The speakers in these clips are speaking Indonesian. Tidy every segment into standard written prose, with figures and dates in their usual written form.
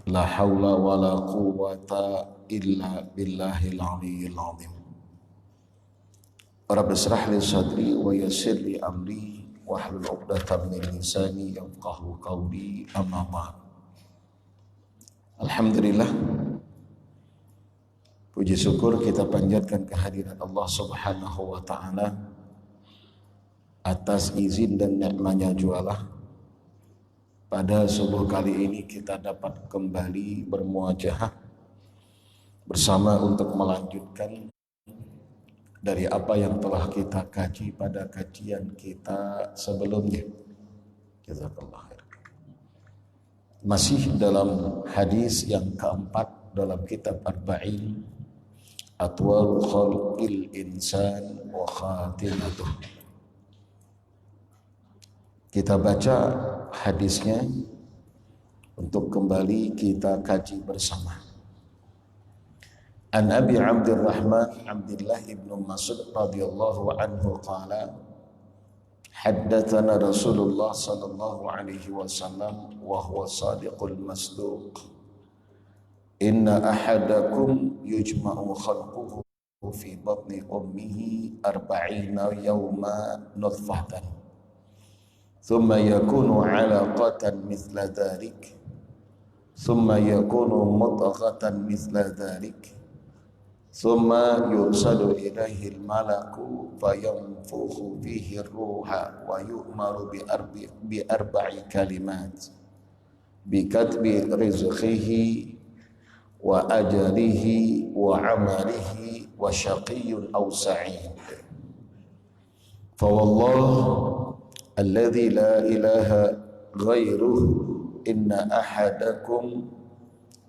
La haula wa la quwwata illa billahil aliyyil azim. Rabbi israh li sadri wa yassir li amri wahlul 'uqdatam min lisani yafqahu qawli, amma ba'd. Alhamdulillah, puji syukur kita panjatkan kehadirat Allah Subhanahu wa taala atas izin dan nikmatnya jualah. Pada subuh kali ini kita dapat kembali bermuajahah bersama untuk melanjutkan dari apa yang telah kita kaji pada kajian kita sebelumnya. Jazakallah khair. Masih dalam hadis yang keempat dalam kitab Arba'in, Atwal Khalqil Insan wa Khatimatuh. Kita baca hadisnya untuk kembali kita kaji bersama. An Abi Abdurrahman Abdullah ibn Mas'ud radhiyallahu anhu qala haddatsana Rasulullah sallallahu alaihi wasallam wa huwa shadiqul masduq inna ahadakum yujma'u khalquhu fi batni ummihi 40 yawma nutfatan ثم يكون علقة مثل ذلك ثم يكون مضغة مثل ذلك ثم يرسل إليه الملك فينفخ فيه الروح ويؤمر بأربع كلمات بكتب رزقه وأجله وعمله وشقي أو سعيد فوالله الذي لا إله غيره إن أحدكم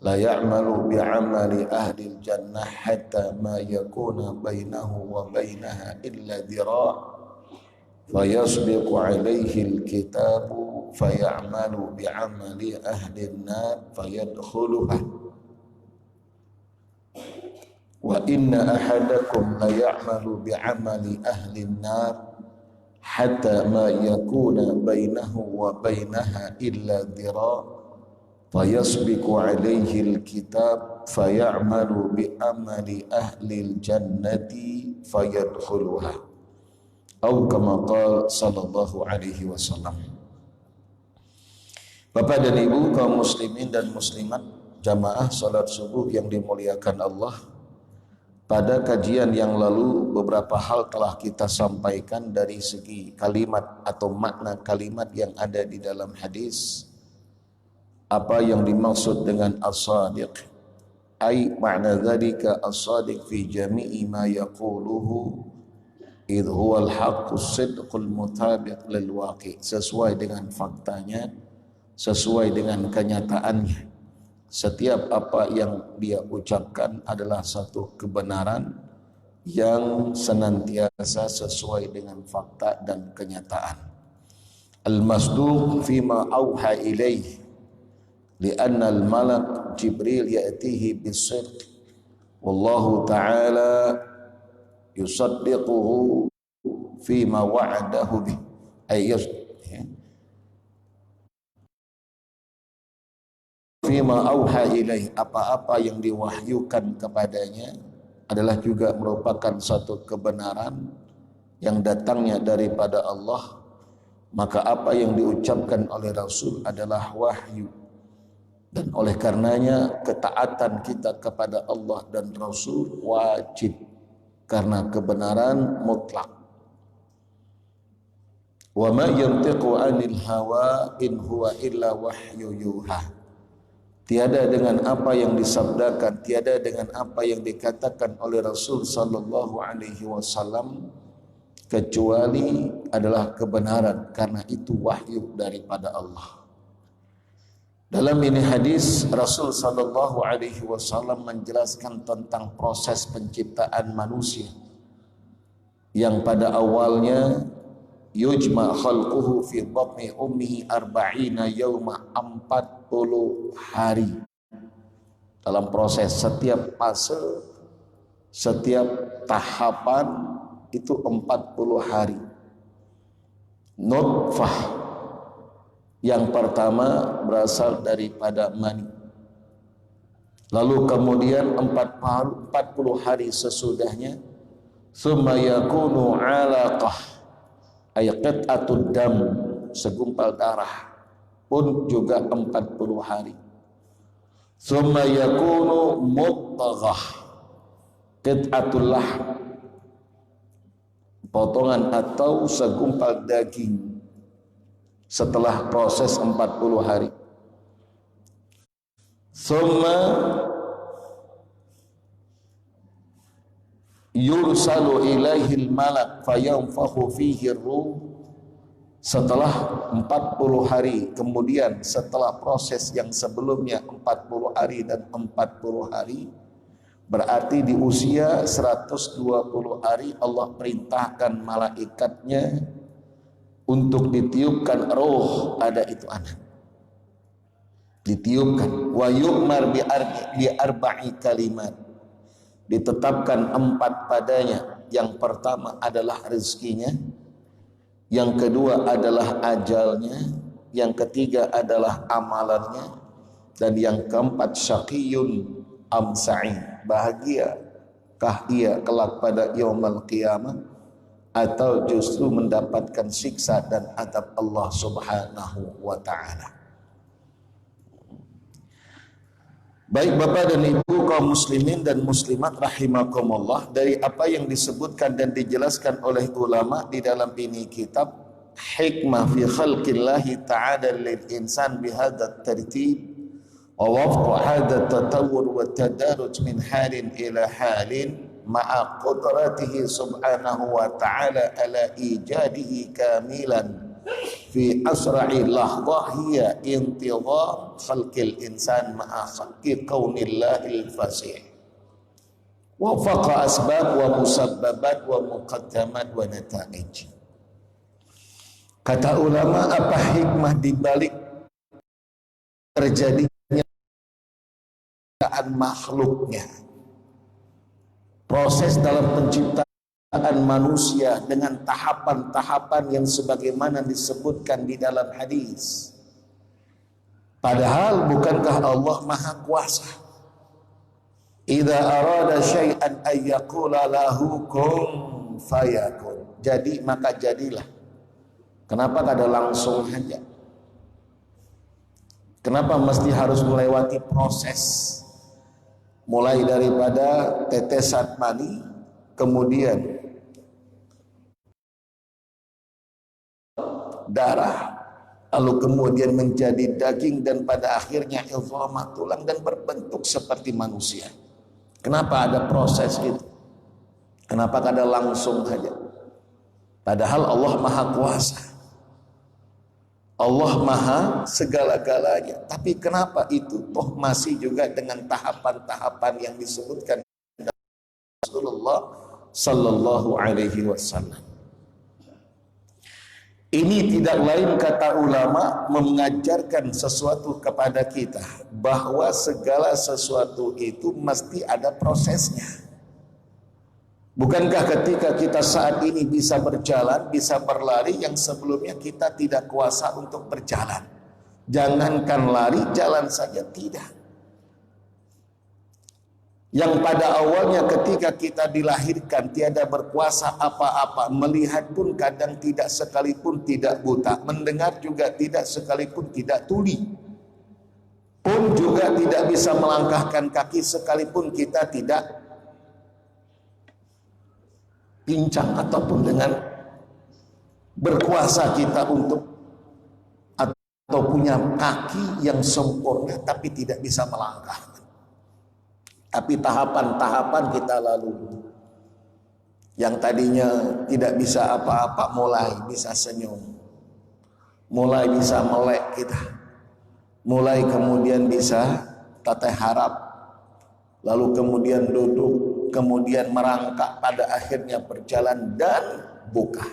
لا يعمل بعمل أهل الجنة حتى ما يكون بينه وبينها إلا ذراع فيسبق عليه الكتاب فيعمل بعمل أهل النار فيدخلها وإن أحدكم لا يعمل بعمل أهل النار حتى ما يكون بينه وبينها إلا ذراع فيسبق عليه الكتاب فيعمل بأمل أهل الجنة فيدخلها أو كما قال صلى الله عليه وسلم. Bapak dan Ibu kaum muslimin dan muslimat jamaah salat subuh yang dimuliakan Allah, pada kajian yang lalu beberapa hal telah kita sampaikan dari segi kalimat atau makna kalimat yang ada di dalam hadis. Apa yang dimaksud dengan as-sadiq? Ai ma'na dzalika as-sadiq fi jami'i ma yaquluhu idh huwa al-haqqus sidqul mutabiq lil waqi', sesuai dengan faktanya, sesuai dengan kenyataannya. Setiap apa yang dia ucapkan adalah satu kebenaran yang senantiasa sesuai dengan fakta dan kenyataan. Al-masduq fima auha ilaih lianna al-malak Jibril ya'tihi bis-sidq wallahu ta'ala yusaddiquhu fima wa'adahu bih fima auha ilaih, apa-apa yang diwahyukan kepadanya adalah juga merupakan satu kebenaran yang datangnya daripada Allah. Maka apa yang diucapkan oleh Rasul adalah wahyu, dan oleh karenanya ketaatan kita kepada Allah dan Rasul wajib karena kebenaran mutlak. Wa ma yantiqu 'anil hawa in huwa illa wahyu yuha. Tiada dengan apa yang disabdakan, tiada dengan apa yang dikatakan oleh Rasul sallallahu alaihi wasallam kecuali adalah kebenaran, karena itu wahyu daripada Allah. Dalam ini hadis Rasul sallallahu alaihi wasallam menjelaskan tentang proses penciptaan manusia yang pada awalnya yujma khalquhu fi batni ummihi 40 yawma, 40 hari. Dalam proses setiap fase, setiap tahapan itu 40 hari. Nutfah yang pertama berasal daripada mani. Lalu kemudian 40 hari sesudahnya, summa yakunu alaqah ay qit'atud dam, segumpal darah pun juga 40 hari. Summa yakunu mudghah qit'atul lahm, potongan atau segumpal daging setelah proses 40 hari. Summa yursalu ilaihil malak fayanfakhu fihi ruh. Setelah 40 hari kemudian, setelah proses yang sebelumnya 40 hari dan 40 hari, berarti di usia 120 hari Allah perintahkan malaikatnya untuk ditiupkan roh pada itu anak. Ditiupkan. Wa yu'mar bi arba'i kalimat. Ditetapkan 4 padanya. Yang pertama adalah rezekinya, yang kedua adalah ajalnya, yang ketiga adalah amalannya, dan yang keempat syaqiyun am sa'id, bahagiakah ia kelak pada yaumul qiyamah atau justru mendapatkan siksa dan azab Allah Subhanahu wa taala. Baik Bapak dan Ibu kaum muslimin dan muslimat rahimakumullah, dari apa yang disebutkan dan dijelaskan oleh ulama di dalam ini kitab Hikmah fi khalqillahi ta'ala lil insan bihadza tartib wa wafqa hadza tatawwur wa tadaruj min halin ila halin ma'a qudratihi subhanahu wa ta'ala ala ijadihi kamilan fi asra'i lahdah hiya intidhar khalqil insan ma'a khalqi kaunillahil fasih wa faqa asbab wa musabbabat wa muqaddamat wa nata'ij. Kata ulama, apa hikmah dibalik terjadinya makhluknya, proses dalam penciptaan manusia dengan tahapan-tahapan yang sebagaimana disebutkan di dalam hadis. Padahal bukankah Allah Maha Kuasa? Idza arada syai'an ay yaqula lahu kun fayakun. Jadi maka jadilah. Kenapa kada langsung saja? Kenapa mesti harus melewati proses? Mulai daripada tetesan mani, kemudian darah, lalu kemudian menjadi daging, dan pada akhirnya idhamah, tulang, dan berbentuk seperti manusia. Kenapa ada proses itu? Kenapa kada langsung saja? Padahal Allah Maha Kuasa, Allah Maha segala-galanya. Tapi kenapa itu toh masih juga dengan tahapan-tahapan yang disebutkan Rasulullah Sallallahu Alaihi Wasallam. Ini tidak lain, kata ulama, mengajarkan sesuatu kepada kita bahwa segala sesuatu itu mesti ada prosesnya. Bukankah ketika kita saat ini bisa berjalan, bisa berlari, yang sebelumnya kita tidak kuasa untuk berjalan? Jangankan lari, jalan saja tidak. Yang pada awalnya ketika kita dilahirkan tiada berkuasa apa-apa, melihat pun kadang tidak sekalipun tidak buta, mendengar juga tidak sekalipun tidak tuli, pun juga tidak bisa melangkahkan kaki sekalipun kita tidak pincang, ataupun dengan berkuasa kita untuk atau punya kaki yang sempurna tapi tidak bisa melangkah. Tapi tahapan-tahapan kita lalui. Yang tadinya tidak bisa apa-apa mulai bisa senyum, mulai bisa melek kita, mulai kemudian bisa teteh harap, lalu kemudian duduk, kemudian merangkak, pada akhirnya berjalan dan buka.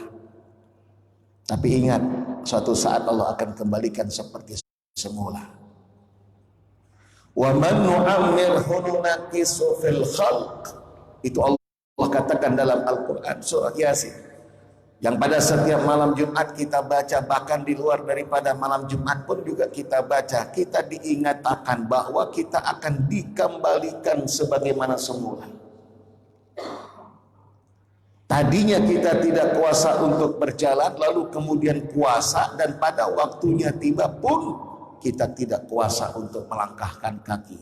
Tapi ingat, suatu saat Allah akan kembalikan seperti semula. Wa man nu'ammirhu nunaqisu fil khalq. Itu Allah katakan dalam Al-Quran surah Yasin. yang pada setiap malam Jumat kita baca, bahkan di luar daripada malam Jumat pun juga kita baca, kita diingatkan bahwa kita akan dikembalikan sebagaimana semula. Tadinya kita tidak kuasa untuk berjalan, lalu kemudian kuasa, dan pada waktunya tiba pun kita tidak kuasa untuk melangkahkan kaki.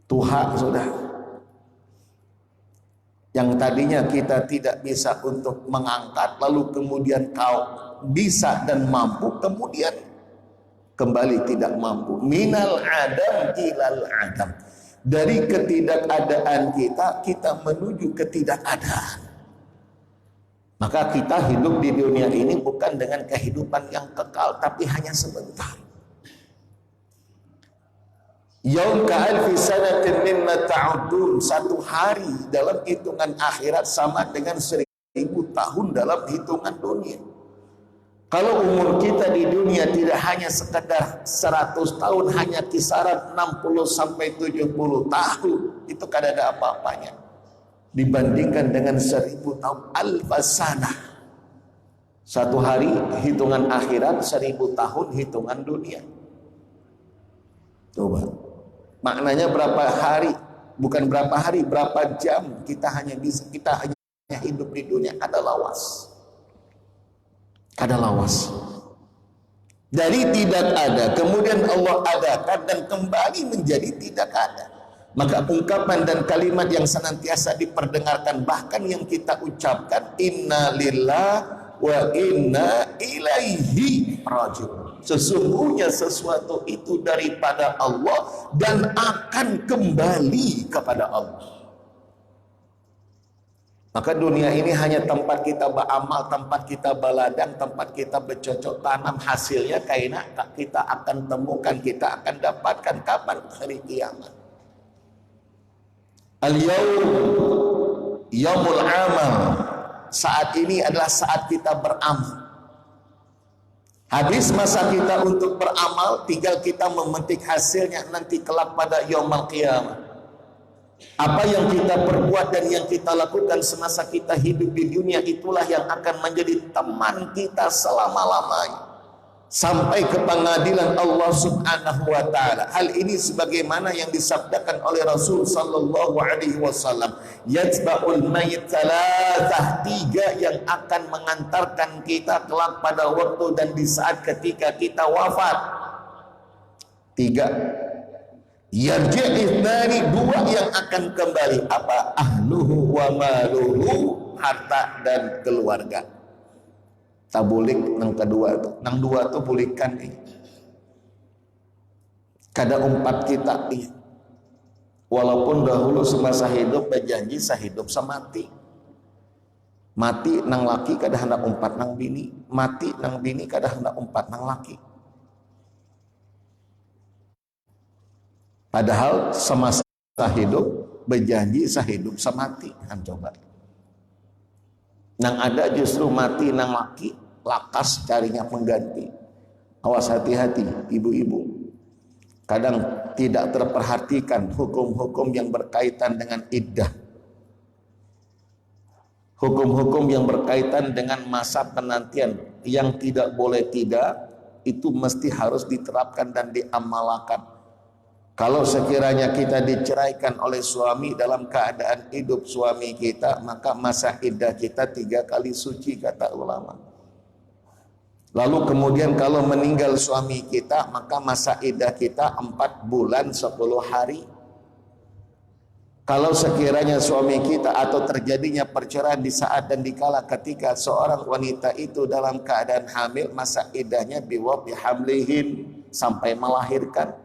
Tuhan sudah. Yang tadinya kita tidak bisa untuk mengangkat, lalu kemudian kau bisa dan mampu, kemudian kembali tidak mampu. Minal adam ilal adam. Dari ketidakadaan kita menuju ketidakadaan. Maka kita hidup di dunia ini bukan dengan kehidupan yang kekal, tapi hanya sebentar. Yaum ka'alfi sanatin mimma ta'udun. Satu hari dalam hitungan akhirat sama dengan 1000 tahun dalam hitungan dunia. Kalau umur kita di dunia tidak hanya sekedar 100 tahun, hanya kisaran 60 sampai 70 tahun, itu kada ada apa-apanya dibandingkan dengan 1000 tahun. Alfasana, satu hari hitungan akhirat, 1000 tahun hitungan dunia. Coba, maknanya berapa hari, bukan berapa hari, berapa jam kita hanya hidup di dunia. Ada lawas. Ada lawas. Dari tidak ada, kemudian Allah adakan dan kembali menjadi tidak ada. Maka ungkapan dan kalimat yang senantiasa diperdengarkan, bahkan yang kita ucapkan, inna lillah wa inna ilaihi raji'un. Sesungguhnya sesuatu itu daripada Allah dan akan kembali kepada Allah. Maka dunia ini hanya tempat kita beramal, tempat kita baladang, tempat kita bercocok tanam. Hasilnya karena kita akan temukan, kita akan dapatkan kapan? Hari kiamat. Al-yawm yaumul amal. Saat ini adalah saat kita beramal. Habis masa kita untuk beramal, tinggal kita memetik hasilnya nanti kelak pada yaumul qiyamah. Apa yang kita perbuat dan yang kita lakukan semasa kita hidup di dunia, itulah yang akan menjadi teman kita selama-lamanya sampai ke pengadilan Allah Subhanahu wa taala. Hal ini sebagaimana yang disabdakan oleh Rasul sallallahu alaihi wasallam, yatba'ul mayyit thalathah, 3 yang akan mengantarkan kita kelak pada waktu dan di saat ketika kita wafat. 3. Yarji'ithani, 2 yang akan kembali. Apa? Ahluhu wa maluhu, harta dan keluarga. Tabulik nang kedua tu, nang 2 tu bulikan ni. Kada umpat kita ni. Walaupun dahulu semasa hidup berjanji sahidup samati. Mati nang laki kada hendak umpat nang bini, mati nang bini kada hendak umpat nang laki. Padahal semasa hidup berjanji sahidup samati. Kan coba. Nang ada justru mati nang laki, lakas carinya pengganti. Awas hati-hati ibu-ibu. Kadang tidak terperhatikan hukum-hukum yang berkaitan dengan iddah. Hukum-hukum yang berkaitan dengan masa penantian yang tidak boleh tidak, itu mesti harus diterapkan dan diamalkan. Kalau sekiranya kita diceraikan oleh suami dalam keadaan hidup suami kita, maka masa iddah kita 3 kali suci, kata ulama. Lalu kemudian kalau meninggal suami kita, maka masa iddah kita 4 bulan 10 hari. Kalau sekiranya suami kita atau terjadinya perceraian di saat dan dikala ketika seorang wanita itu dalam keadaan hamil, masa iddahnya biwaqti hamlihin, sampai melahirkan.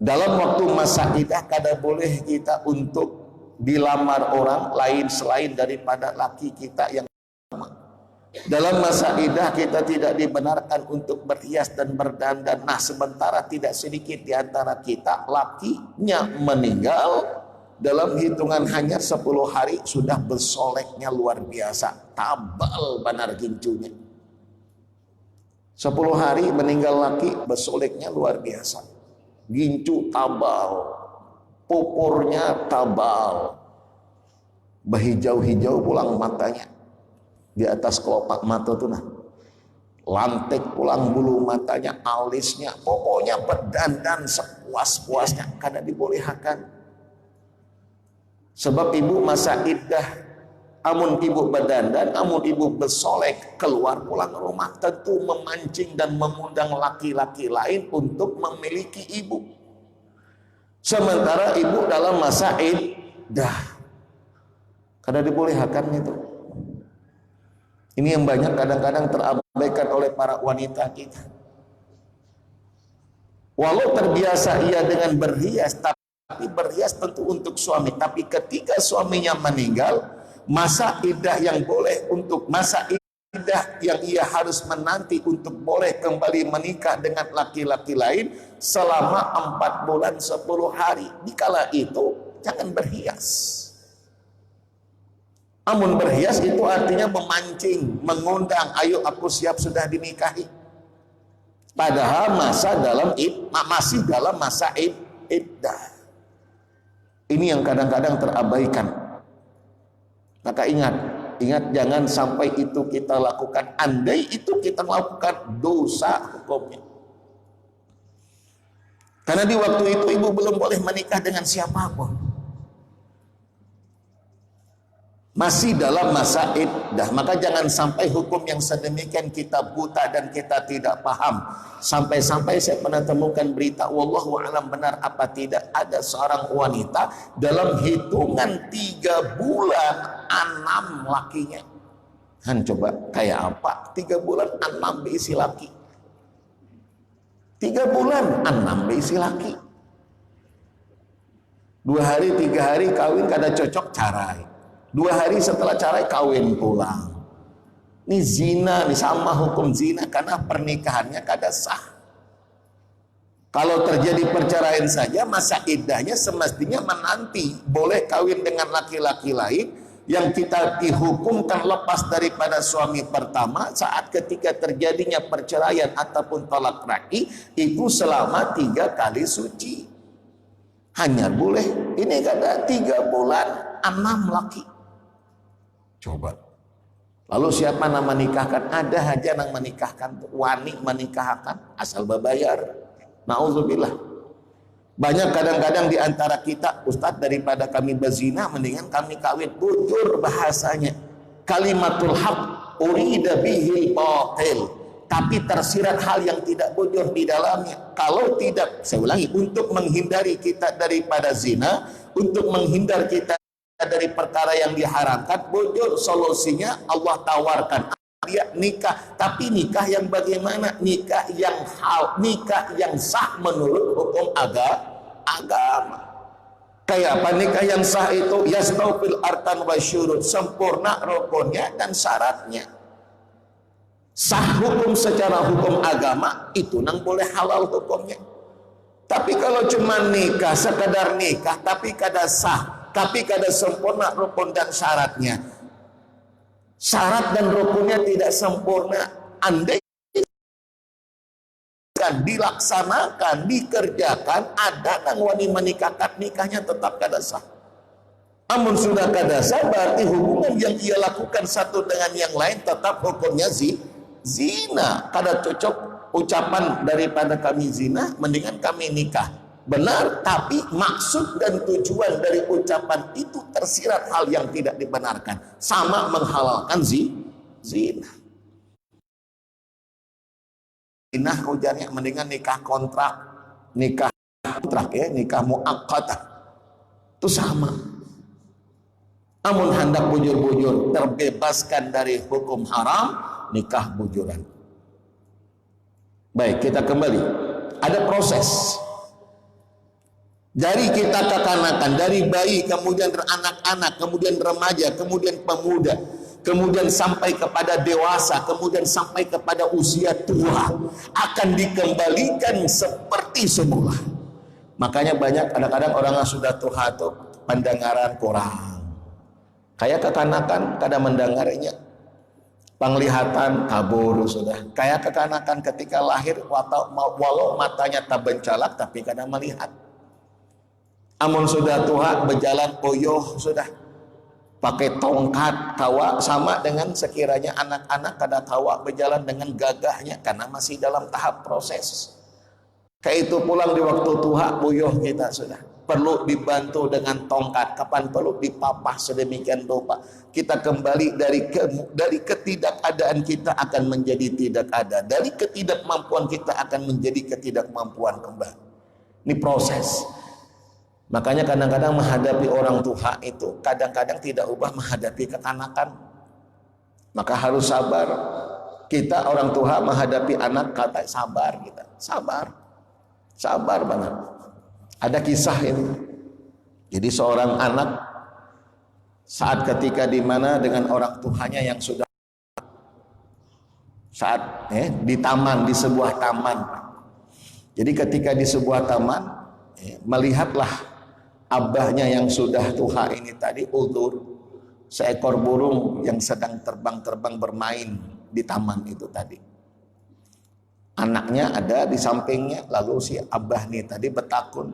Dalam waktu masa iddah kada boleh kita untuk dilamar orang lain selain daripada laki kita yang sama. Dalam masa iddah kita tidak dibenarkan untuk berhias dan berdandan. Nah, sementara tidak sedikit di antara kita lakinya meninggal dalam hitungan hanya 10 hari sudah bersoleknya luar biasa, tabal banar gincunya. 10 hari meninggal laki, bersoleknya luar biasa. Gincu tabal, pupurnya tabal, berhijau-hijau pulang matanya. di atas kelopak mata tuh nah. Lantik pulang bulu matanya, alisnya, pokoknya berdandan sepuas-puasnya, kada dibolehkan. Sebab ibu masa iddah, amun ibu berdandan, amun ibu bersolek, keluar pulang rumah tentu memancing dan mengundang laki-laki lain untuk memiliki ibu. Sementara ibu dalam masa iddah, kada dibolehkan itu. Ini yang banyak kadang-kadang terabaikan oleh para wanita kita. Walau terbiasa ia dengan berhias, tapi berhias tentu untuk suami. Tapi ketika suaminya meninggal, masa iddah yang boleh untuk masa iddah yang ia harus menanti untuk boleh kembali menikah dengan laki-laki lain selama 4 bulan 10 hari. Dikala itu jangan berhias. Amun berhias itu artinya memancing, mengundang, ayo aku siap sudah dinikahi. Padahal masih dalam masa iddah. Ini yang kadang-kadang terabaikan. Maka ingat jangan sampai itu kita lakukan. Andai itu kita melakukan dosa hukumnya. Karena di waktu itu ibu belum boleh menikah dengan siapapun. Masih dalam masa iddah, maka jangan sampai hukum yang sedemikian kita buta dan kita tidak paham. Sampai-sampai saya pernah temukan berita, wallahu a'lam benar apa tidak, ada seorang wanita dalam hitungan 3 bulan 6 lakinya. Coba kayak apa? 3 bulan 6 beisi laki. 3 bulan 6 beisi laki. 2 hari 3 hari kawin kada cocok carai. 2 hari setelah cerai kawin pulang. Ini zina, ini sama hukum zina karena pernikahannya kada sah. Kalau terjadi perceraian saja masa iddahnya semestinya menanti boleh kawin dengan laki-laki lain yang kita dihukumkan lepas daripada suami pertama saat ketika terjadinya perceraian ataupun talak raki itu selama 3 kali suci. Hanya boleh ini kada 3 bulan 6 laki. Coba. Lalu siapa yang menikahkan? Ada aja yang menikahkan, wani menikahkan asal babayar. Nauzubillah. Banyak kadang-kadang di antara kita, Ustadz, daripada kami berzina mendingan kami kawin. Bujur bahasanya. Kalimatul haq urida bihil batil. Tapi tersirat hal yang tidak bujur di dalamnya. Kalau tidak, saya ulangi, untuk menghindari kita daripada zina, untuk menghindar kita dari perkara yang diharamkan, bujur solusinya Allah tawarkan dia nikah, tapi nikah yang bagaimana? Nikah yang sah menurut hukum agama. Kayak apa nikah yang sah itu? Yastawfil arkan wa syurut, sempurna rukunnya dan syaratnya. Sah hukum secara hukum agama itu nang boleh halal hukumnya. Tapi kalau cuma nikah, sekedar nikah tapi kada sah, tapi kada sempurna rukun dan syaratnya, syarat dan rukunnya tidak sempurna, andai dilaksanakan, dikerjakan, ada nang wani menikahkan, nikahnya tetap kada sah. Namun sudah kada sah, berarti hubungan yang ia lakukan satu dengan yang lain tetap hukumnya zina. Kada cocok ucapan daripada kami zina, mendingan kami nikah. Benar, tapi maksud dan tujuan dari ucapan itu tersirat hal yang tidak dibenarkan, sama menghalalkan zina. Zina ujarnya mendingan nikah kontrak ya, nikah muaqqatah itu sama. Namun hendak bujur-bujur terbebaskan dari hukum haram, nikah bujuran. Baik, kita kembali. Ada proses. Dari kita kekanakan, dari bayi, kemudian anak-anak, kemudian remaja, kemudian pemuda, kemudian sampai kepada dewasa, kemudian sampai kepada usia tua, akan dikembalikan seperti semula. Makanya banyak kadang-kadang orang yang sudah tua tuh pendengaran kurang. Kayak kekanakan kada mendengarnya. Penglihatan kabur sudah. Kayak kekanakan ketika lahir walau matanya tak bencalak tapi kada melihat. Amun sudah tua berjalan poyoh sudah. pakai tongkat kawa, sama dengan sekiranya anak-anak kada kawa berjalan dengan gagahnya karena masih dalam tahap proses. Kayak itu pulang di waktu tuha buyuh kita sudah perlu dibantu dengan tongkat, kapan perlu dipapah sedemikian rupa. Kita kembali dari ketidakadaan kita akan menjadi tidak ada, dari ketidakmampuan kita akan menjadi ketidakmampuan kembali. Ini proses. Makanya kadang-kadang menghadapi orang tua itu kadang-kadang tidak ubah menghadapi kekanakan. Maka harus sabar. Kita orang tua menghadapi anak kata sabar, kita sabar banget. Ada kisah ini. Jadi seorang anak saat ketika di mana dengan orang tuanya yang sudah saat di taman, di sebuah taman. Jadi ketika di sebuah taman melihatlah abahnya yang sudah tua ini tadi utur seekor burung yang sedang terbang-terbang bermain di taman itu tadi. Anaknya ada di sampingnya, lalu si abah nih tadi bertakun,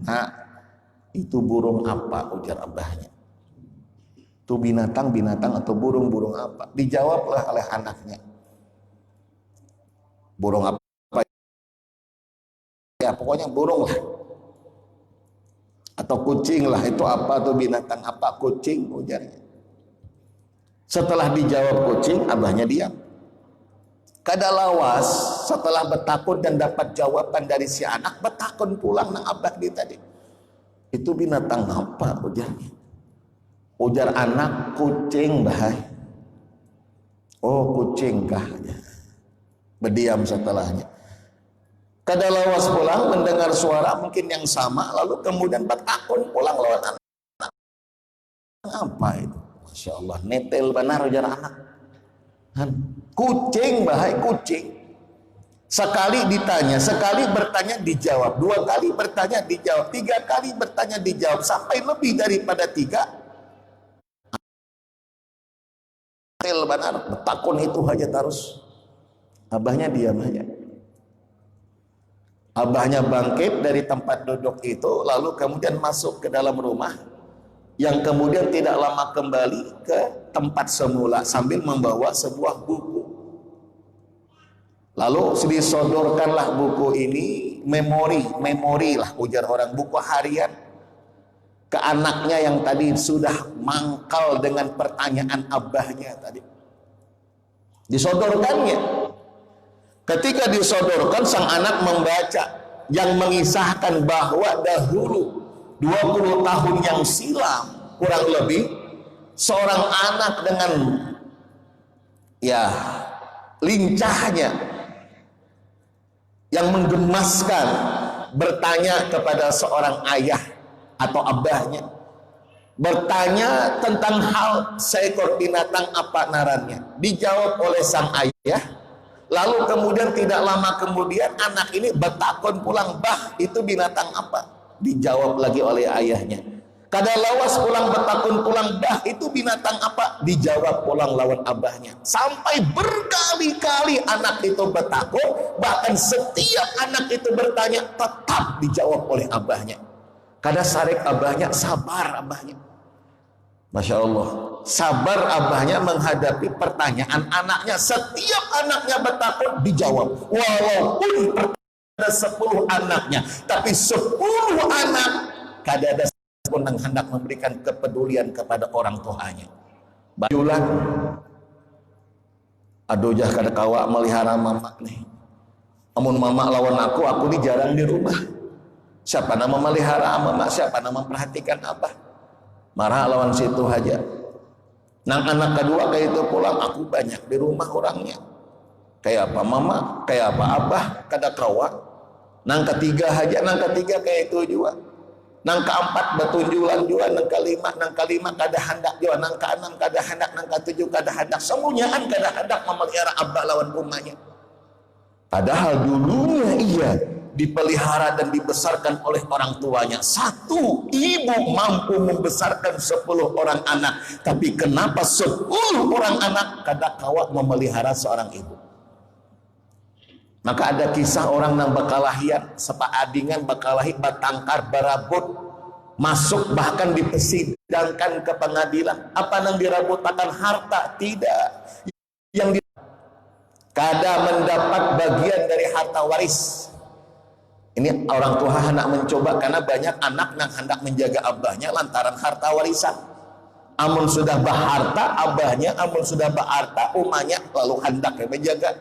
"Nah, itu burung apa?" ujar abahnya. "Itu binatang atau burung apa?" Dijawablah oleh anaknya. "Burung apa?" "Ya, pokoknya burung lah. Atau kucing lah, itu apa tuh binatang apa?" "Kucing," ujarnya. Setelah dijawab kucing, abahnya diam. Kada lawas setelah bertakun dan dapat jawaban dari si anak, bertakun pulang nang abah dia tadi. "Itu binatang apa?" ujarnya. Ujar anak, "Kucing, bahai." "Oh, kucing kah?" Berdiam setelahnya. Kada lawas pulang mendengar suara mungkin yang sama, lalu kemudian bertakun pulang lawan anak. "Apa itu?" "Masya Allah, netel benar," ujar anak. "Kucing, bahai, kucing." Sekali ditanya, sekali bertanya dijawab, 2 kali bertanya dijawab, 3 kali bertanya dijawab, sampai lebih daripada 3. Netel benar, bertakun itu aja terus. Abahnya diam aja. Abahnya bangkit dari tempat duduk itu, lalu kemudian masuk ke dalam rumah, yang kemudian tidak lama kembali ke tempat semula sambil membawa sebuah buku. Lalu disodorkanlah buku ini, memori lah ujar orang, buku harian ke anaknya yang tadi sudah mangkal dengan pertanyaan abahnya tadi. Disodorkannya. Ketika disodorkan, sang anak membaca yang mengisahkan bahwa dahulu 20 tahun yang silam kurang lebih seorang anak dengan lincahnya yang menggemaskan bertanya kepada seorang ayah atau abahnya, bertanya tentang hal seekor binatang apa narannya. Dijawab oleh sang ayah. Lalu kemudian tidak lama kemudian anak ini bertakun pulang, "Bah, itu binatang apa?" Dijawab lagi oleh ayahnya. Kada lawas pulang bertakun pulang, "Bah, itu binatang apa?" Dijawab pulang lawan abahnya. Sampai berkali-kali anak itu bertakun, bahkan setiap anak itu bertanya tetap dijawab oleh abahnya. Kada sarik abahnya, sabar abahnya. Masya Allah, sabar abahnya menghadapi pertanyaan anaknya. Setiap anaknya bertakun dijawab, walaupun ada 10 anaknya, tapi 10 anak kada ada pun yang hendak memberikan kepedulian kepada orang tuanya. Bajulan, aduh jah kada kawa melihara mama nih. Amun mama lawan aku nih jarang di rumah. Siapa nama melihara mama, siapa nama memperhatikan abah. Marah lawan situ aja. Nang anak kedua kayak itu pulang, aku banyak di rumah orangnya. Kayak apa mama, kayak apa abah, kada kawa. Nang ketiga aja, nang ketiga kayak itu juga. Nang keempat betunjulan juga, nang kelima kada hendak juga, nang keenam kada hendak, nang ketujuh kada hendak. Semuanyaan kada hendak memelihara abah lawan rumahnya. Padahal dulunya ia dipelihara dan dibesarkan oleh orang tuanya. Satu ibu mampu membesarkan 10 orang anak, tapi kenapa 10 orang anak kada kawa memelihara seorang ibu? Maka ada kisah orang nang bakalahian sepaadingan bakalahi batangkar barabut masuk bahkan dipersidangkan ke pengadilan. Apa nang dirabutakan harta? Tidak. Yang kada mendapat bagian dari harta waris. Ini orang tua hendak mencoba, karena banyak anak yang hendak menjaga abahnya lantaran harta warisan. Amun sudah berharta abahnya, amun sudah berharta umahnya, lalu hendak menjaga.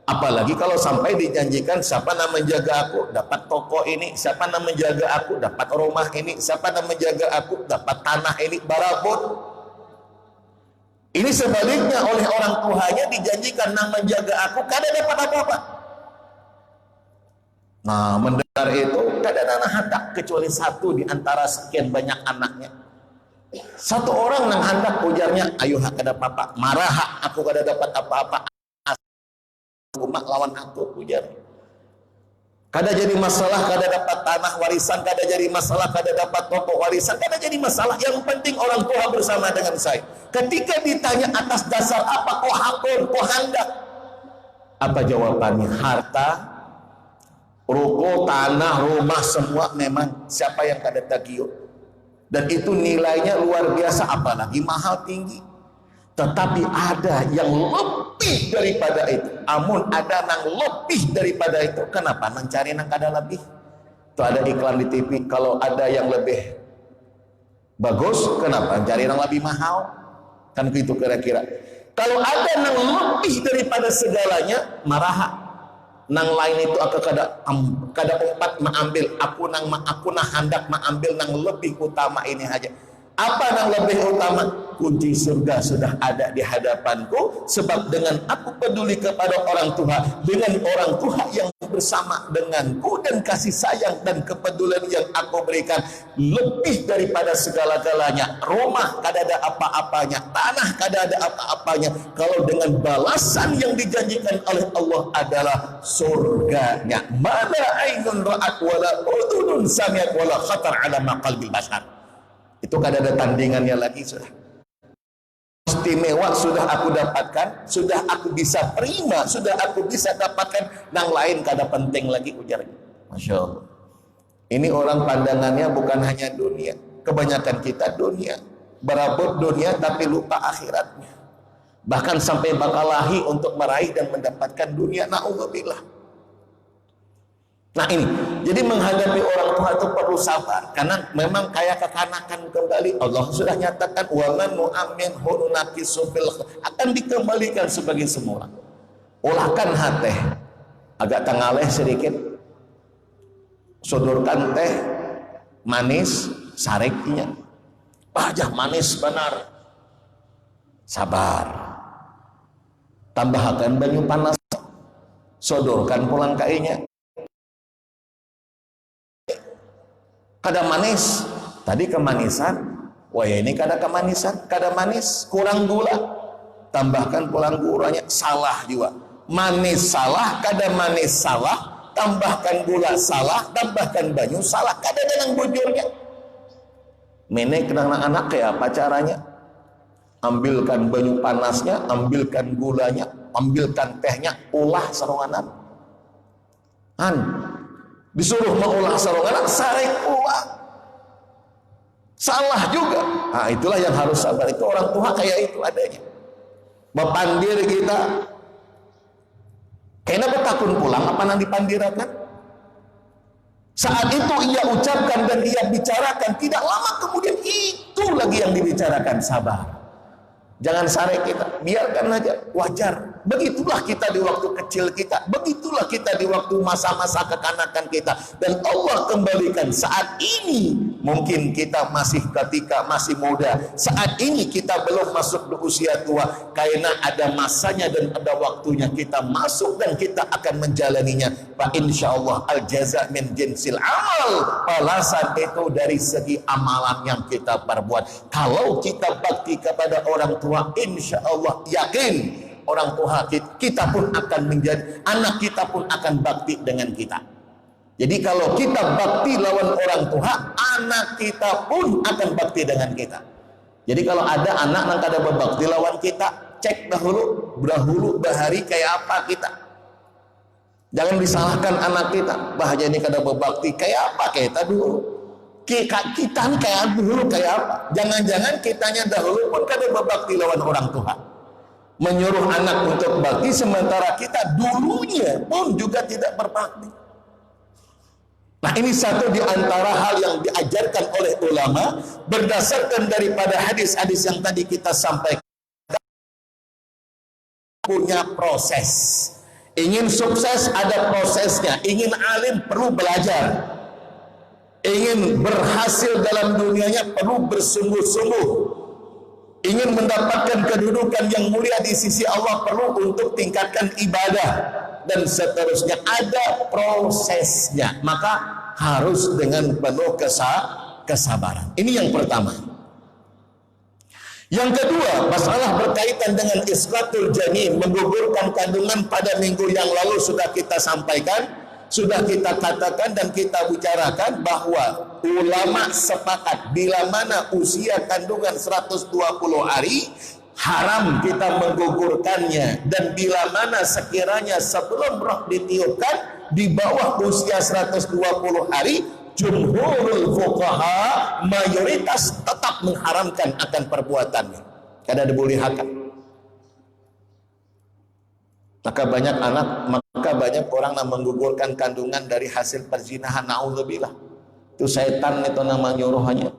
Apalagi kalau sampai dijanjikan, siapa yang menjaga aku dapat toko ini, siapa yang menjaga aku dapat rumah ini, siapa yang menjaga aku dapat tanah ini, barabot. Ini sebaliknya, oleh orang tuanya dijanjikan nang menjaga aku, kada dapat apa-apa. Nah, mendengar itu kada ada hendak kecuali satu di antara sekian banyak anaknya. Satu orang nang hendak, ujarnya, ayo hak kada apa-apa, marah hak aku kada dapat apa-apa, umat lawan aku, ujar. Kada jadi masalah kada dapat tanah warisan, kada jadi masalah kada dapat toko warisan, kada jadi masalah. Yang penting orang tua bersama dengan saya. Ketika ditanya atas dasar apa kau hakun, kau hendak, apa jawabannya? Harta, ruko, tanah, rumah, semua memang siapa yang kada tagiyo. Dan itu nilainya luar biasa, apalagi mahal tinggi. Tetapi ada yang lebih daripada itu. Amun ada nang lebih daripada itu, kenapa nang cari nang kada lebih? Itu ada iklan di TV, kalau ada yang lebih bagus, kenapa cari nang lebih mahal? Kan gitu kira-kira. Kalau ada nang lebih daripada segalanya, marah. Nang lain itu aku kada empat mengambil, aku nah hendak mengambil nang lebih utama ini aja. Apa yang lebih utama? Kunci surga sudah ada di hadapanku, sebab dengan aku peduli kepada orang tua, dengan orang tua yang bersama denganku, dan kasih sayang dan kepedulian yang aku berikan lebih daripada segala-galanya. Rumah kada ada apa-apanya, tanah kada ada apa-apanya, kalau dengan balasan yang dijanjikan oleh Allah adalah surganya. Mana ainun ra'at wala udhunun sami'at wala khatar ala maqalbil bashar. Itu kada ada tandingannya lagi. Sudah istimewa sudah aku dapatkan, sudah aku bisa terima, sudah aku bisa dapatkan, yang lain kada penting lagi, ujarnya. Masya Allah. Ini orang pandangannya bukan hanya dunia. Kebanyakan kita dunia, berabot dunia tapi lupa akhiratnya. Bahkan sampai bakalahi untuk meraih dan mendapatkan dunia. Na'udzubillah. Nah ini, jadi menghadapi orang tua itu perlu sabar, karena memang kayak kekanakan kembali. Allah sudah nyatakan, waman nu'ammin hununakisu fil akan dikembalikan sebagai semula. Ulahkan hati, agak tengaleh sedikit, sodorkan teh manis, sariknya, wajah manis benar, sabar. Tambahkan banyu panas, sodorkan pulang kainya. Kada manis, tadi kemanisan, wah ya ini kada kemanisan, kada manis, kurang gula, tambahkan pulang gulanya, salah juga. Manis salah, kada manis salah, tambahkan gula salah, tambahkan banyu salah, kada dengan bujurnya. Menek anak-anak kayak apa caranya? Ambilkan banyu panasnya, ambilkan gulanya, ambilkan tehnya, ulah saronganan. Disuruh mengolah sarongan, sarek ulah, salah juga. Nah itulah yang harus sabar. Itu orang tua kayak itu adanya. Mepandir kita, kena betakun pulang apa yang dipandirakan. Saat itu ia ucapkan dan ia bicarakan, tidak lama kemudian itu lagi yang dibicarakan, sabar. Jangan sarek kita, biarkan aja, wajar. Begitulah kita di waktu kecil kita, begitulah kita di waktu masa-masa kekanakan kita, dan Allah kembalikan. Saat ini mungkin kita masih ketika masih muda, saat ini kita belum masuk di usia tua, karena ada masanya dan ada waktunya kita masuk dan kita akan menjalaninya. Fa insyaallah al jaza min jinsil amal, balasan itu dari segi amalan yang kita perbuat. Kalau kita bakti kepada orang tua, insyaallah yakin orang tua kita pun akan menjadi, anak kita pun akan bakti dengan kita. Jadi kalau kita bakti lawan orang tua, anak kita pun akan bakti dengan kita. Jadi kalau ada anak yang kada berbakti lawan kita, cek dahulu bahari kayak apa kita. Jangan disalahkan anak kita, bahaya ini kada berbakti kayak apa kita dulu. Kita nih kayak dulu kayak apa? Jangan-jangan kitanya dahulu pun kada berbakti lawan orang tua, menyuruh anak untuk bakti, sementara kita dulunya pun juga tidak berbakti. Nah, ini satu di antara hal yang diajarkan oleh ulama berdasarkan daripada hadis-hadis yang tadi kita sampaikan. Punya proses. Ingin sukses ada prosesnya, ingin alim perlu belajar, ingin berhasil dalam dunianya perlu bersungguh-sungguh, ingin mendapatkan kedudukan yang mulia di sisi Allah perlu untuk tingkatkan ibadah, dan seterusnya. Ada prosesnya, maka harus dengan penuh kesabaran. Ini yang pertama. Yang kedua, masalah berkaitan dengan isqatul janin, menggugurkan kandungan. Pada minggu yang lalu sudah kita sampaikan, sudah kita katakan dan kita bicarakan bahwa ulama sepakat bila mana usia kandungan 120 hari haram kita menggugurkannya, dan bila mana sekiranya sebelum roh ditiupkan di bawah usia 120 hari, jumhurul fuqaha mayoritas tetap mengharamkan akan perbuatannya, kada dibolehakan. Maka banyak orang yang menggugurkan kandungan dari hasil perzinahan, naudzubillah. Itu setan itu nama nyuruhannya.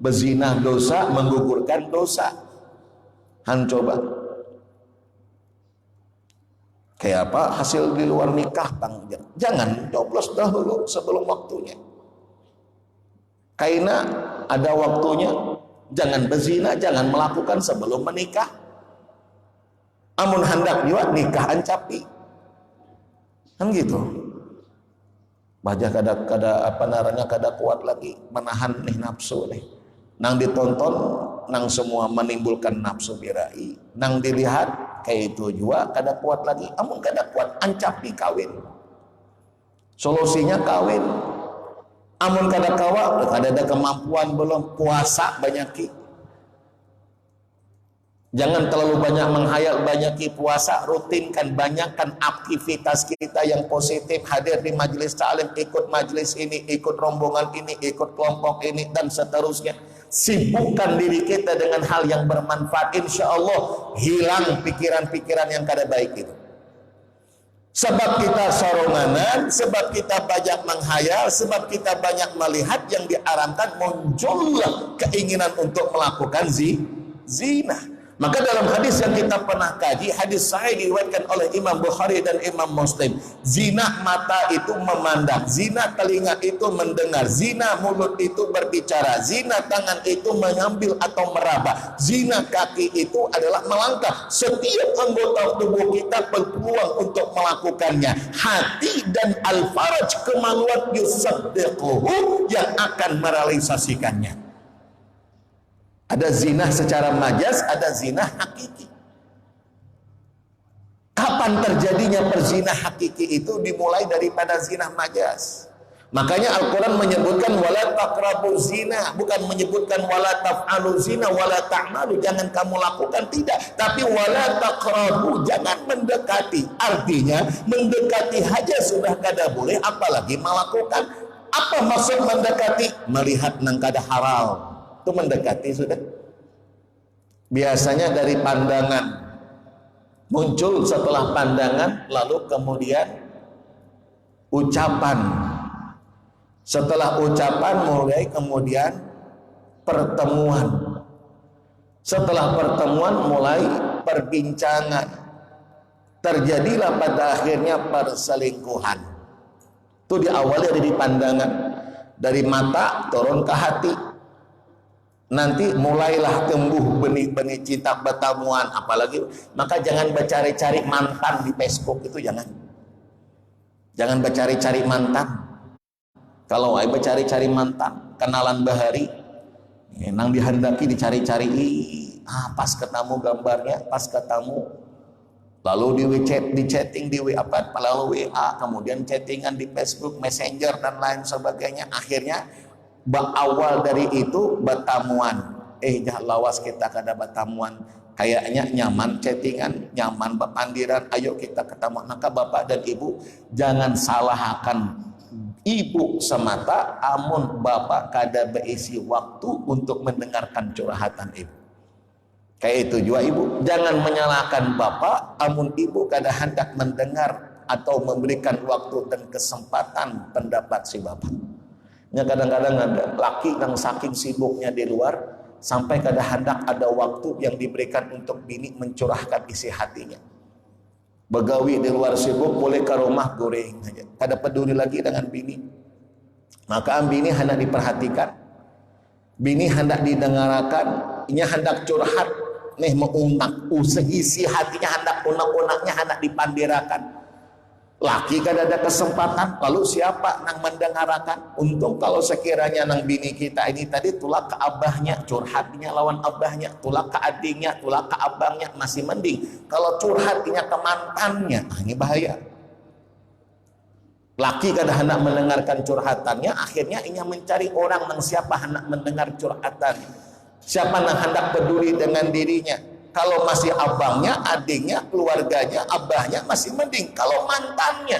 Bezinah dosa, menggugurkan dosa. Han coba. Kayak apa hasil di luar nikah, Bang? Jangan coblos dahulu sebelum waktunya. Karena ada waktunya, jangan berzina, jangan melakukan sebelum menikah. Amun hendak juga nikah ancapi. Kan gitu. Bajah kada kuat lagi menahan nih nafsu nih. Nang ditonton, nang semua menimbulkan nafsu birahi. Nang dilihat kayak itu juga kada kuat lagi. Amun kada kuat ancapi kawin. Solusinya kawin. Amun kada kawa, kada ada kemampuan belum, puasa banyaki. Jangan terlalu banyak menghayal, banyaki puasa, rutinkan, banyakkan aktivitas kita yang positif, hadir di majelis ta'lim, ikut majelis ini, ikut rombongan ini, ikut kelompok ini, dan seterusnya. Sibukkan diri kita dengan hal yang bermanfaat, insya Allah hilang pikiran-pikiran yang kada baik itu. Sebab kita soronganan, sebab kita banyak menghayal, sebab kita banyak melihat yang diharamkan, muncullah keinginan untuk melakukan zina. Maka dalam hadis yang kita pernah kaji, hadis sahih diriwayatkan oleh Imam Bukhari dan Imam Muslim, zina mata itu memandang, zina telinga itu mendengar, zina mulut itu berbicara, zina tangan itu mengambil atau meraba, zina kaki itu adalah melangkah. Setiap anggota tubuh kita berpeluang untuk melakukannya. Hati dan al-faraj, kemaluan yusaddiquhu, yang akan merealisasikannya. Ada zina secara majas, ada zina hakiki. Kapan terjadinya perzina hakiki itu? Dimulai daripada zina majas. Makanya Al-Quran menyebutkan wala taqrabu zina, bukan menyebutkan wala taf'alu zina, wala ta'malu, jangan kamu lakukan, tidak. Tapi wala taqrabu, jangan mendekati. Artinya mendekati saja sudah kada boleh, apalagi melakukan. Apa maksud mendekati? Melihat nang kada halal. Itu mendekati sudah. Biasanya dari pandangan, muncul setelah pandangan, lalu kemudian ucapan, setelah ucapan mulai kemudian pertemuan, setelah pertemuan mulai perbincangan, terjadilah pada akhirnya perselingkuhan. Itu diawali dari pandangan, dari mata turun ke hati. Nanti mulailah tumbuh benih-benih cinta pertemuan, apalagi. Maka jangan bercari-cari mantan di Facebook, itu jangan. Jangan bercari-cari mantan. Kalau ay bercari-cari mantan, kenalan bahari, nang dihendaki dicari-cari, pas ketemu gambarnya, pas ketemu, lalu di chatting di WA, lalu WA, kemudian chattingan di Facebook, Messenger dan lain sebagainya. Akhirnya berawal dari itu bertamuan. Jangan lawas kita kada bertamuan, kayaknya nyaman chattingan, nyaman berpandiran, ayo kita ketemu. Maka bapak dan ibu jangan salahkan ibu semata, amun bapak kada berisi waktu untuk mendengarkan curhatan ibu. Kayak itu juga ibu, jangan menyalahkan bapak amun ibu kada hendak mendengar atau memberikan waktu dan kesempatan pendapat si bapak. Ya, kadang-kadang ada laki yang saking sibuknya di luar sampai kada hendak ada waktu yang diberikan untuk bini mencurahkan isi hatinya. Begawi di luar sibuk, boleh ke rumah goreng aja, kada peduli lagi dengan bini. Maka bini hendak diperhatikan, bini hendak didengarkan, inya hendak curhat, nih meunak, seisi hatinya hendak unak-unaknya hendak dipandirakan. Laki kan ada kesempatan, lalu siapa nang mendengarkan? Untung kalau sekiranya nang bini kita ini tadi tulak ke abahnya, curhatnya lawan abahnya, tulak ke adiknya, tulak ke abangnya, masih mending. Kalau curhatnya ke mantannya, ini bahaya. Laki kan hendak mendengarkan curhatannya, akhirnya ia mencari orang nang siapa hendak mendengar curhatannya, siapa nang hendak peduli dengan dirinya. Kalau masih abangnya, adiknya, keluarganya, abahnya masih mending. Kalau mantannya,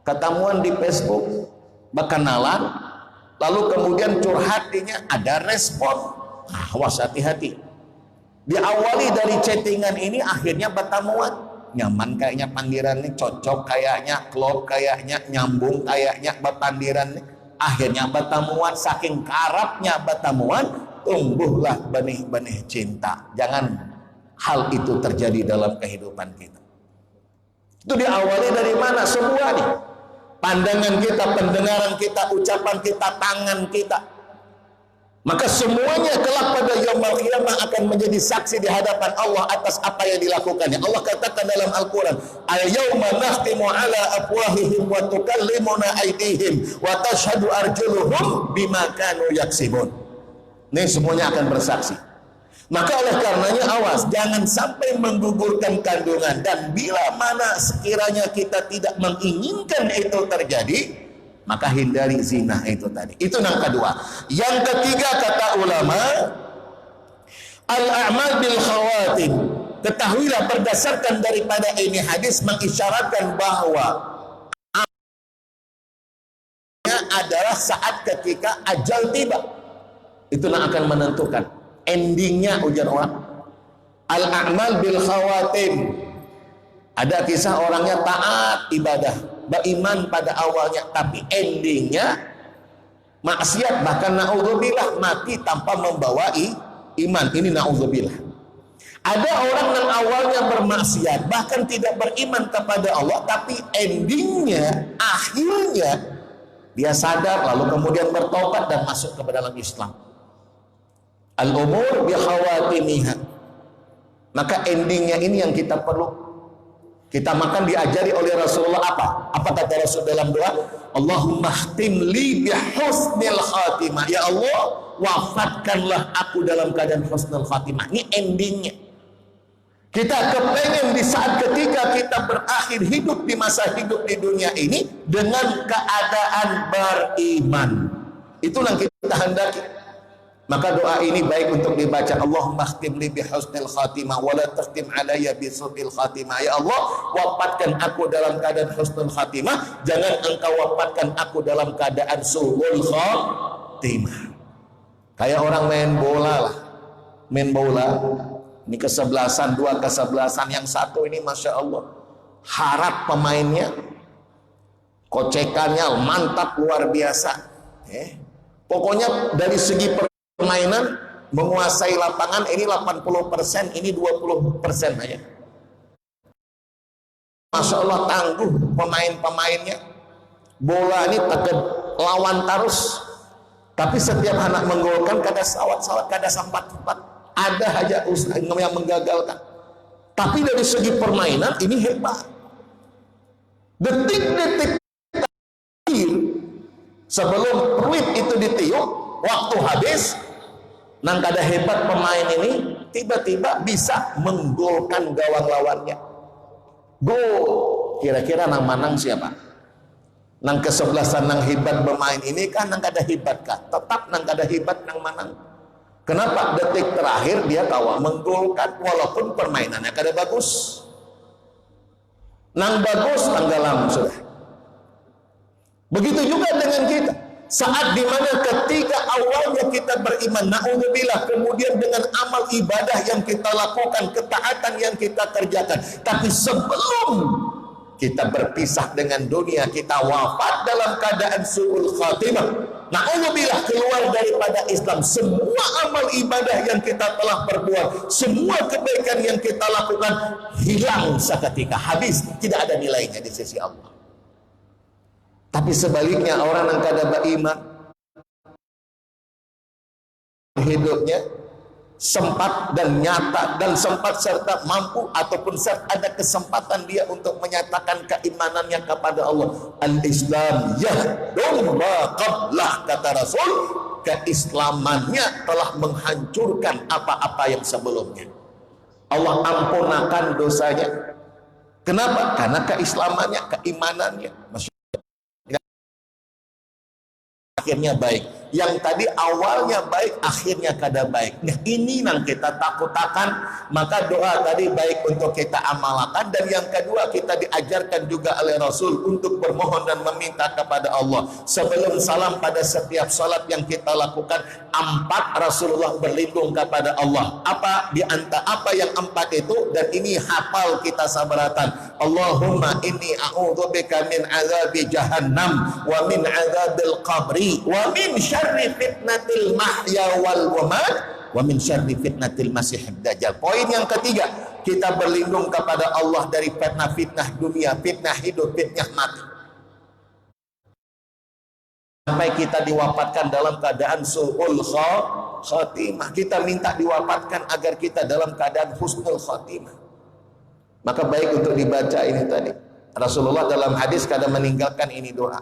ketemuan di Facebook, berkenalan, lalu kemudian curhatinya ada respon. Awas, hati-hati. Diawali dari chattingan ini, akhirnya bertemuan. Nyaman kayaknya pandiran ini, cocok kayaknya, klop kayaknya, nyambung kayaknya berpandiran ini. Akhirnya bertemuan, saking karapnya bertemuan, tumbuhlah benih-benih cinta. Jangan hal itu terjadi dalam kehidupan kita. Itu diawali dari mana? Semua nih. Pandangan kita, pendengaran kita, ucapan kita, tangan kita. Maka semuanya kelak pada yaumul qiyamah akan menjadi saksi di hadapan Allah atas apa yang dilakukannya. Allah katakan dalam Al-Quran, al-yawma nakhtimu ala afwahihim wa tukallimuna aydihim wa tashhadu arjuluhum bima kanu yaksibun. Ini semuanya akan bersaksi. Maka oleh karenanya awas, jangan sampai menggugurkan kandungan. Dan bila mana sekiranya kita tidak menginginkan itu terjadi, maka hindari zina itu tadi. Itu yang kedua. Yang ketiga kata ulama, al-a'mal bil khawatim. Ketahuilah berdasarkan daripada ini hadis mengisyaratkan bahwa adalah saat ketika ajal tiba. Itulah akan menentukan endingnya, ujar orang. Al-a'mal bil khawatim. Ada kisah orangnya taat ibadah, beriman pada awalnya, tapi endingnya maksiat, bahkan na'udzubillah mati tanpa membawa iman. Ini na'udzubillah. Ada orang yang awalnya bermaksiat, bahkan tidak beriman kepada Allah, tapi endingnya, akhirnya dia sadar, lalu kemudian bertobat dan masuk ke dalam Islam. Al-umur bi khawatimiha. Maka endingnya ini yang kita perlu. Kita makan diajari oleh Rasulullah apa? Apa kata Rasul dalam doa? Allahumma khtim li bi husnil khatimah. Ya Allah, wafatkanlah aku dalam keadaan husnul khatimah. Ini endingnya. Kita kepengen di saat ketika kita berakhir hidup di masa hidup di dunia ini dengan keadaan beriman. Itulah yang kita hendaki. Maka doa ini baik untuk dibaca. Allahumma khtim li bi husnil khatimah wa la takhtim alayya bi su'il khatimah. Ya Allah, wafatkan aku dalam keadaan husnul khatimah, jangan engkau wafatkan aku dalam keadaan su'ul khatimah. Kayak orang main bola lah. Main bola, ini kesebelasan, dua kesebelasan, yang satu ini Masya Allah harap pemainnya, kocekannya mantap luar biasa. Pokoknya dari segi permainan menguasai lapangan, ini 80%, ini 20% aja. Masya Allah tangguh pemain-pemainnya. Bola ini tegak lawan terus, tapi setiap anak menggolkan kada sawat-sawat, kada sampat-sampat, ada aja yang menggagalkan. Tapi dari segi permainan ini hebat. Detik-detik sebelum peluit itu ditiup, waktu habis, nang kada hebat pemain ini tiba-tiba bisa menggolkan gawang lawannya. Gol. Kira-kira nang manang siapa? Nang kesebelasan nang hebat bermain ini kan nang kada hebat kah? Tetap nang kada hebat nang manang. Kenapa? Detik terakhir dia kawa menggolkan walaupun permainannya kada bagus. Nang bagus tanggalam sudah. Begitu juga dengan kita. Saat dimana ketika awalnya kita beriman, na'udzubillah, kemudian dengan amal ibadah yang kita lakukan, ketaatan yang kita kerjakan, tapi sebelum kita berpisah dengan dunia, kita wafat dalam keadaan su'ul khatimah, na'udzubillah, keluar daripada Islam, semua amal ibadah yang kita telah perbuat, semua kebaikan yang kita lakukan hilang seketika, habis, tidak ada nilainya di sisi Allah. Tapi sebaliknya orang yang kada beriman, hidupnya sempat dan nyata dan sempat serta mampu ataupun ada kesempatan dia untuk menyatakan keimanannya kepada Allah. Al-Islam yahdum ma qablah, kata Rasul, keislamannya telah menghancurkan apa-apa yang sebelumnya. Allah ampunakan dosanya. Kenapa? Karena keislamannya, keimanannya. Akhirnya baik. Yang tadi awalnya baik, akhirnya kada baik. Nah, ini yang kita takutakan. Maka doa tadi baik untuk kita amalkan. Dan yang kedua, kita diajarkan juga oleh Rasul untuk bermohon dan meminta kepada Allah. Sebelum salam pada setiap salat yang kita lakukan, 4 Rasulullah berlindung kepada Allah. Apa di antara apa yang 4 itu? Dan ini hafal kita sabaratan. Allahumma inni a'udzubika min azabi jahannam wa min azabil qabri wa min syarri fitnatil mahya wal mamat wa min syarri fitnatil masihid dajjal. Poin yang ketiga, kita berlindung kepada Allah dari fitnah-fitnah dunia, fitnah hidup, fitnah mati. Sampai kita diwafatkan dalam keadaan su'ul khatimah. Kita minta diwafatkan agar kita dalam keadaan husnul khatimah. Maka baik untuk dibaca ini tadi. Rasulullah dalam hadis kadang meninggalkan ini doa.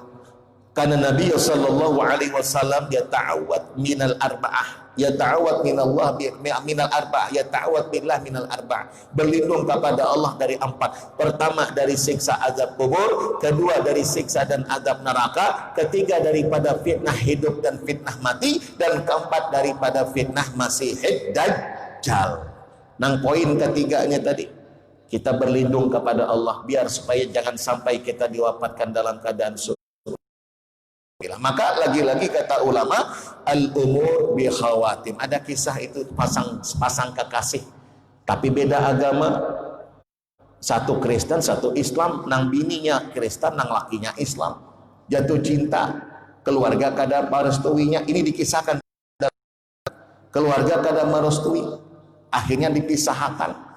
Karena Nabi sallallahu alaihi wasallam yata'awwad minal arba'ah, yata'awwad minallah minal arba'ah, yata'awwad billah minal arba'ah. Berlindung kepada Allah dari 4. Pertama dari siksa azab kubur, kedua dari siksa dan azab neraka, ketiga daripada fitnah hidup dan fitnah mati, dan keempat daripada fitnah masihid dajjal. Nang poin ketiganya tadi, kita berlindung kepada Allah biar supaya jangan sampai kita diwafatkan dalam keadaan Maka lagi-lagi kata ulama, al-umur bi khawatim. Ada kisah itu pasang kekasih tapi beda agama, satu Kristen satu Islam, nang bininya Kristen nang lakinya Islam, jatuh cinta, keluarga kada merestuinya. Ini dikisahkan, keluarga kada merestui, akhirnya dipisahkan.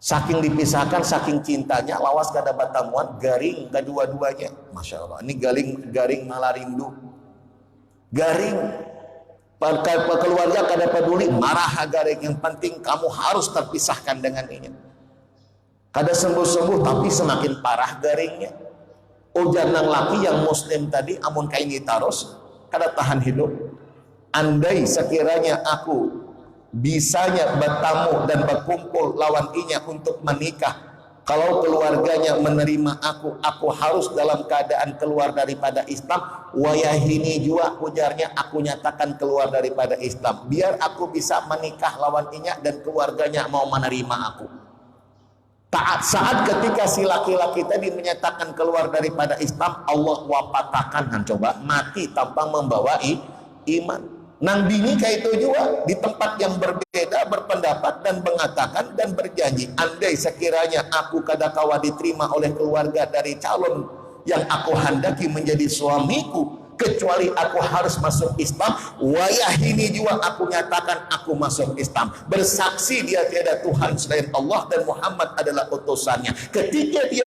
Saking dipisahkan, saking cintanya, lawas kada batamuan, garing kedua-duanya. Masya Allah, ini garing malah rindu. Garing, keluarga kada peduli, marah garing. Yang penting kamu harus terpisahkan dengan ini. Kada sembuh-sembuh, tapi semakin parah garingnya. Ujar nang laki yang muslim tadi, amun kaini taros, kada tahan hidup. Andai sekiranya aku bisanya bertamu dan berkumpul lawan inya untuk menikah, kalau keluarganya menerima aku harus dalam keadaan keluar daripada Islam. Wayahini jua, ujarnya, aku nyatakan keluar daripada Islam biar aku bisa menikah lawan inya dan keluarganya mau menerima aku. Saat ketika si laki-laki tadi menyatakan keluar daripada Islam, Allah wafatakan, coba mati tanpa membawa iman. Nang bini kayak itu juga di tempat yang berbeda berpendapat dan mengatakan dan berjanji, andai sekiranya aku kadakawa diterima oleh keluarga dari calon yang aku handaki menjadi suamiku, kecuali aku harus masuk Islam. Wayahini juga aku nyatakan aku masuk Islam, bersaksi dia tiada Tuhan selain Allah dan Muhammad adalah utusannya. Ketika dia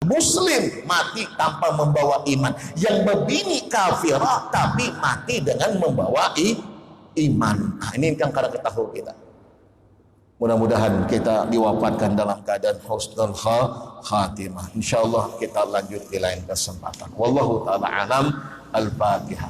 Muslim mati tanpa membawa iman, yang berbini kafirah tapi mati dengan membawa iman. Nah, ini yang kadang ketahui kita. Mudah-mudahan kita diwafatkan dalam keadaan husnul khatimah. Insyaallah kita lanjut di lain kesempatan. Wallahu taala alam. Al-Fatihah.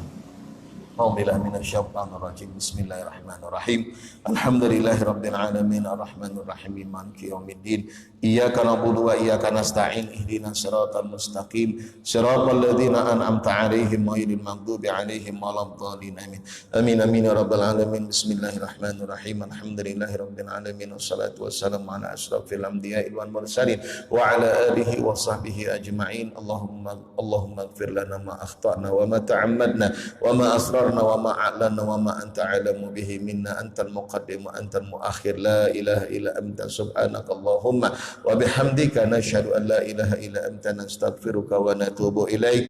A'udzubillahi minasyaitonir rajim. Bismillahirrahmanirrahim. Alhamdulillahirabbil alamin arrahmanir rahim maliki yaumiddin. Iyyaka na'budu wa iyyaka nasta'in. Ihdinas siratal mustaqim. Siratal ladzina an'amta 'alaihim ghairil maghdubi 'alaihim waladdallin. Amin. Amin amin ya rabbal alamin. Bismillahirrahmanirrahim. Alhamdulillahirabbil alamin wassalatu wassalamu ala asyrafil anbiya'i wal mursalin wa ala alihi wa sahbihi ajma'in. Allahumma ighfir lana ma akhtana wa ma ta'ammadna wa ma asrarna wa ma a'lana wa ma anta a'lamu bihi minna antal muqaddim wa antal muakhir la ilaha illa anta subhanaka Allahumma wa bihamdika nashhadu an la ilaha illa anta nastaghfiruka wa natubu ilaik.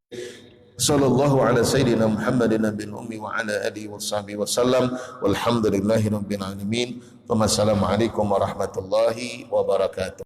Sallallahu ala sayyidina Muhammadin nabiyil ummi wa ala alihi wa sahbihi wasallam walhamdulillahi rabbil alamin. Wassalamualaikum warahmatullahi wabarakatuh.